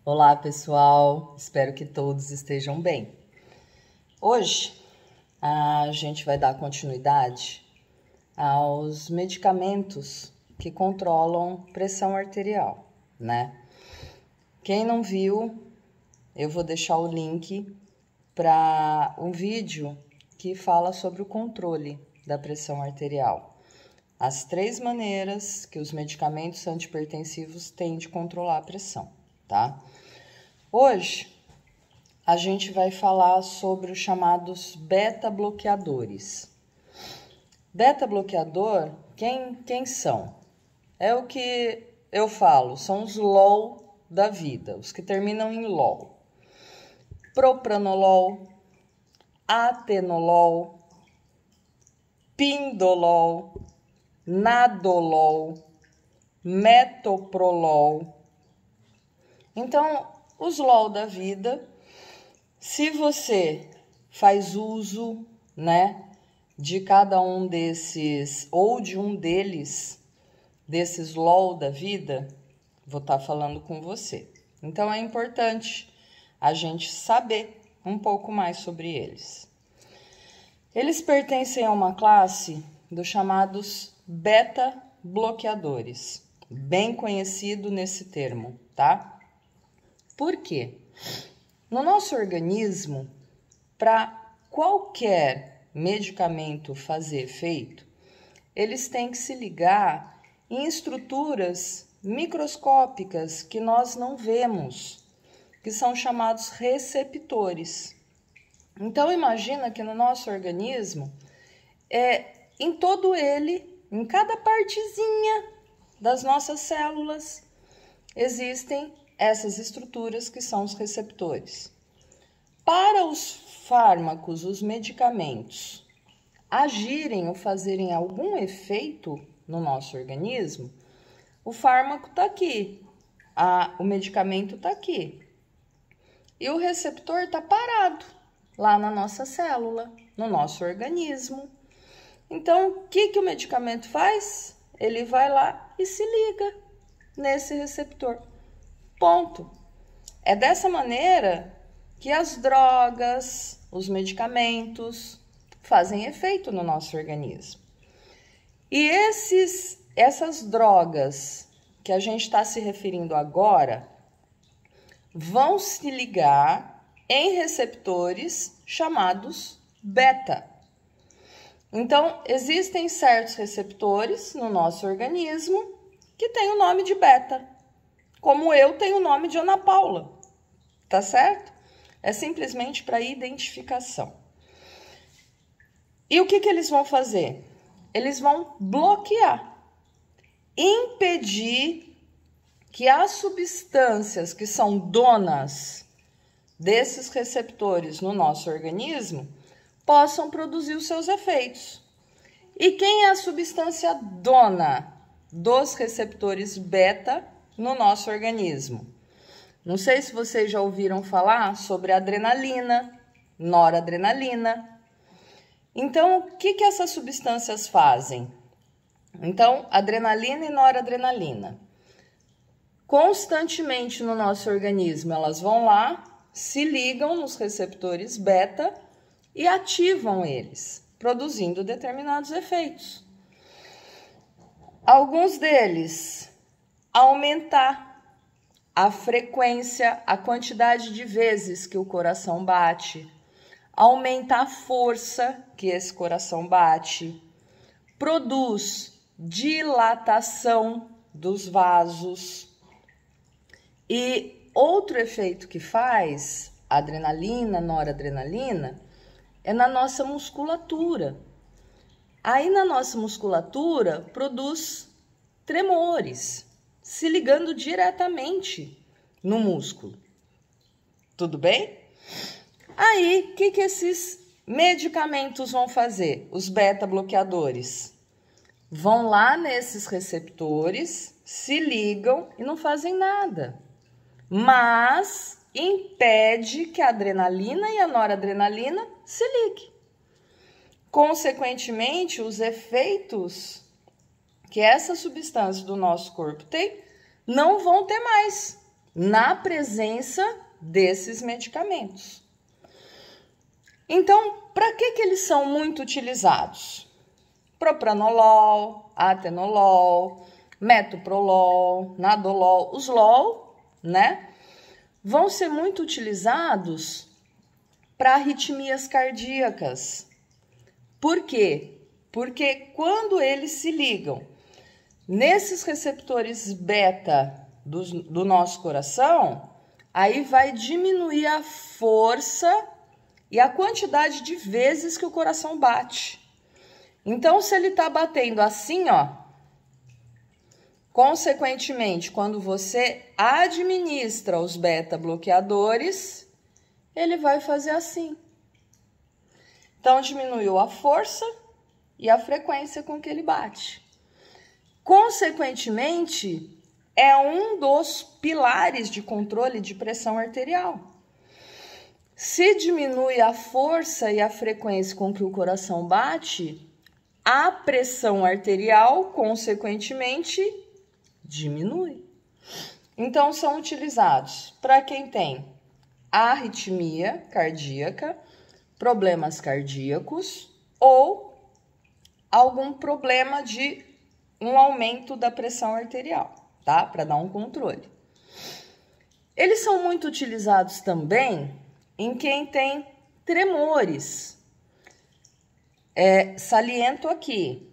Olá, pessoal. Espero que todos estejam bem. Hoje a gente vai dar continuidade aos medicamentos que controlam pressão arterial, né? Quem não viu, eu vou deixar o link para um vídeo que fala sobre o controle da pressão arterial. As 3 maneiras que os medicamentos antihipertensivos têm de controlar a pressão, tá? Hoje, a gente vai falar sobre os chamados beta-bloqueadores. Beta-bloqueador, quem são? É o que eu falo, são os LOL da vida, os que terminam em LOL. Propranolol, atenolol, pindolol, nadolol, metoprolol. Então, os LOL da vida, se você faz uso, né, de cada um desses, ou de um deles, desses LOL da vida, vou estar falando com você. Então, é importante a gente saber um pouco mais sobre eles. Eles pertencem a uma classe dos chamados beta-bloqueadores, bem conhecido nesse termo, tá? Por quê? No nosso organismo, para qualquer medicamento fazer efeito, eles têm que se ligar em estruturas microscópicas que nós não vemos, que são chamados receptores. Então, imagina que no nosso organismo, em todo ele, em cada partezinha das nossas células, existem essas estruturas que são os receptores. Para os fármacos, os medicamentos, agirem ou fazerem algum efeito no nosso organismo, o fármaco está aqui, o medicamento está aqui. E o receptor está parado lá na nossa célula, no nosso organismo. Então, o que o medicamento faz? Ele vai lá e se liga nesse receptor. Ponto. É dessa maneira que as drogas, os medicamentos fazem efeito no nosso organismo. E essas drogas que a gente está se referindo agora vão se ligar em receptores chamados beta. Então, existem certos receptores no nosso organismo que têm o nome de beta, como eu tenho o nome de Ana Paula, tá certo? É simplesmente para identificação. E o que eles vão fazer? Eles vão bloquear, impedir que as substâncias que são donas desses receptores no nosso organismo possam produzir os seus efeitos. E quem é a substância dona dos receptores beta no nosso organismo? Não sei se vocês já ouviram falar sobre adrenalina, noradrenalina. Então, o que essas substâncias fazem? Então, adrenalina e noradrenalina. Constantemente no nosso organismo, elas vão lá, se ligam nos receptores beta e ativam eles, produzindo determinados efeitos. Alguns deles, aumentar a frequência, a quantidade de vezes que o coração bate, aumenta a força que esse coração bate, produz dilatação dos vasos. E outro efeito que faz, adrenalina, noradrenalina, é na nossa musculatura. Aí na nossa musculatura produz tremores, se ligando diretamente no músculo. Tudo bem? Aí, o que esses medicamentos vão fazer? Os beta-bloqueadores vão lá nesses receptores, se ligam e não fazem nada. Mas impede que a adrenalina e a noradrenalina se liguem. Consequentemente, os efeitos que essa substância do nosso corpo tem não vão ter mais. na presença desses medicamentos. Então, para que eles são muito utilizados? Propranolol, atenolol, metoprolol, nadolol, os LOL, né? Vão ser muito utilizados para arritmias cardíacas. Por quê? Porque quando eles se ligam nesses receptores beta do nosso coração, aí vai diminuir a força e a quantidade de vezes que o coração bate. Então, se ele está batendo assim, ó, consequentemente, quando você administra os beta-bloqueadores, ele vai fazer assim. Então, diminuiu a força e a frequência com que ele bate. Consequentemente, é um dos pilares de controle de pressão arterial. Se diminui a força e a frequência com que o coração bate, a pressão arterial, consequentemente, diminui. Então, são utilizados para quem tem arritmia cardíaca, problemas cardíacos ou algum problema de um aumento da pressão arterial, tá? Para dar um controle. Eles são muito utilizados também em quem tem tremores. Saliento aqui,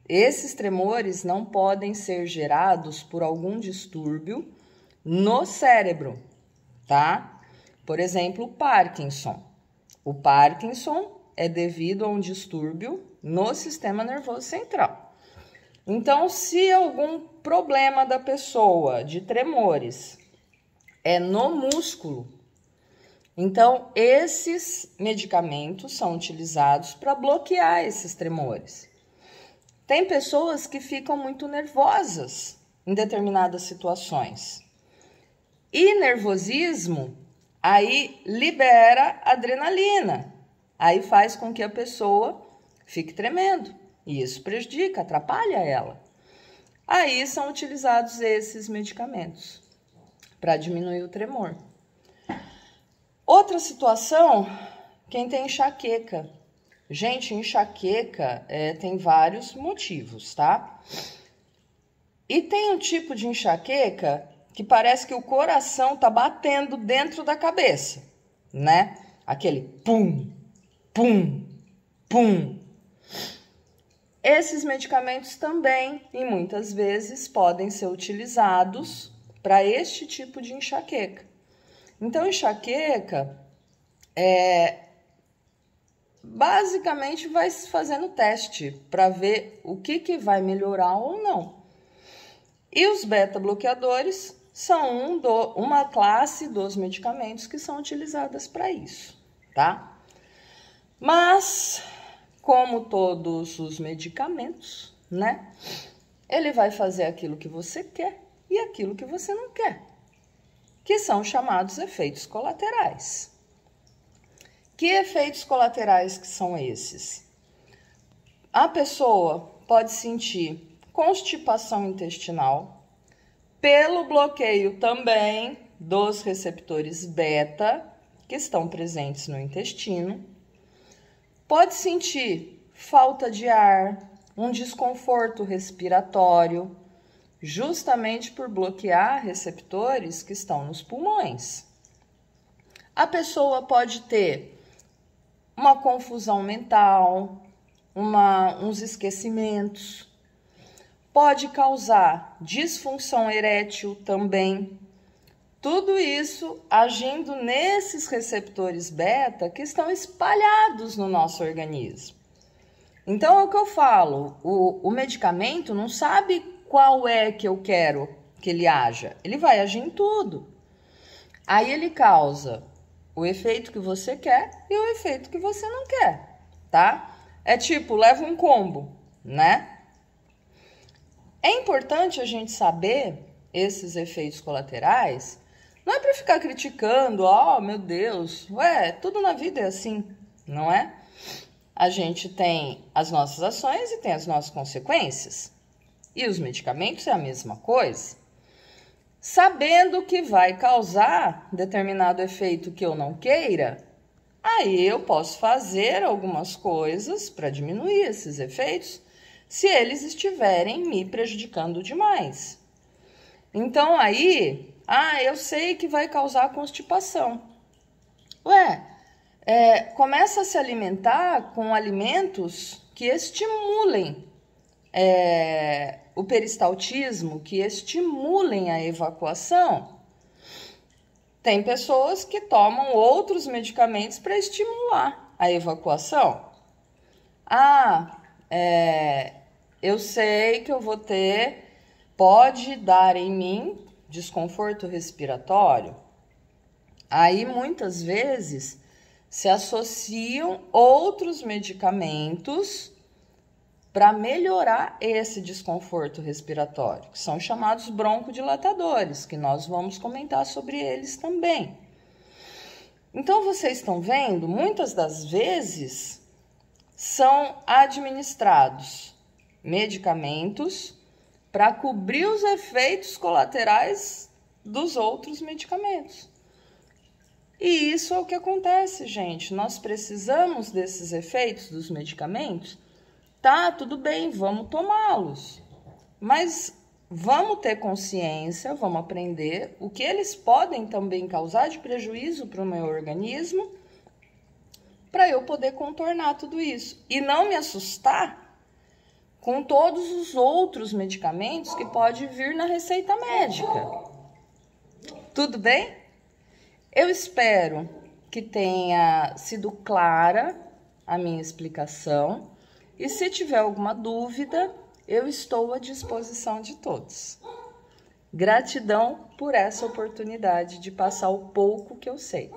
esses tremores não podem ser gerados por algum distúrbio no cérebro, tá? Por exemplo, o Parkinson. O Parkinson é devido a um distúrbio no sistema nervoso central. Então, se algum problema da pessoa de tremores é no músculo, então esses medicamentos são utilizados para bloquear esses tremores. Tem pessoas que ficam muito nervosas em determinadas situações. E nervosismo, aí libera adrenalina. Aí faz com que a pessoa fique tremendo. E isso prejudica, atrapalha ela. Aí são utilizados esses medicamentos para diminuir o tremor. Outra situação, quem tem enxaqueca. Gente, enxaqueca tem vários motivos, tá? E tem um tipo de enxaqueca que parece que o coração tá batendo dentro da cabeça, né? Aquele pum, pum, pum. Esses medicamentos também, e muitas vezes, podem ser utilizados para este tipo de enxaqueca. Então, enxaqueca basicamente vai se fazendo teste para ver o que vai melhorar ou não. E os beta-bloqueadores são uma classe dos medicamentos que são utilizadas para isso, tá? Mas, como todos os medicamentos, né? Ele vai fazer aquilo que você quer e aquilo que você não quer, que são chamados efeitos colaterais. Que efeitos colaterais que são esses? A pessoa pode sentir constipação intestinal pelo bloqueio também dos receptores beta que estão presentes no intestino. Pode sentir falta de ar, um desconforto respiratório, justamente por bloquear receptores que estão nos pulmões. A pessoa pode ter uma confusão mental, uns esquecimentos. Pode causar disfunção erétil também. Tudo isso agindo nesses receptores beta que estão espalhados no nosso organismo. Então, é o que eu falo, o medicamento não sabe qual é que eu quero que ele haja. Ele vai agir em tudo. Aí ele causa o efeito que você quer e o efeito que você não quer, tá? É tipo, leva um combo, né? É importante a gente saber esses efeitos colaterais. Não é para ficar criticando, oh, meu Deus, tudo na vida é assim, não é? A gente tem as nossas ações e tem as nossas consequências. E os medicamentos é a mesma coisa. sabendo que vai causar determinado efeito que eu não queira, aí eu posso fazer algumas coisas para diminuir esses efeitos, se eles estiverem me prejudicando demais. Então aí, eu sei que vai causar constipação. Começa a se alimentar com alimentos que estimulem o peristaltismo, que estimulem a evacuação. Tem pessoas que tomam outros medicamentos para estimular a evacuação. Eu sei que eu vou pode dar em mim desconforto respiratório. Aí, muitas vezes, se associam outros medicamentos para melhorar esse desconforto respiratório, que são chamados broncodilatadores, que nós vamos comentar sobre eles também. Então, vocês estão vendo, muitas das vezes são administrados medicamentos para cobrir os efeitos colaterais dos outros medicamentos. E isso é o que acontece, gente. Nós precisamos desses efeitos dos medicamentos. Tá, tudo bem, vamos tomá-los. Mas vamos ter consciência, vamos aprender o que eles podem também causar de prejuízo para o meu organismo, para eu poder contornar tudo isso. E não me assustar com todos os outros medicamentos que pode vir na receita médica. Tudo bem? Eu espero que tenha sido clara a minha explicação. E se tiver alguma dúvida, eu estou à disposição de todos. Gratidão por essa oportunidade de passar o pouco que eu sei.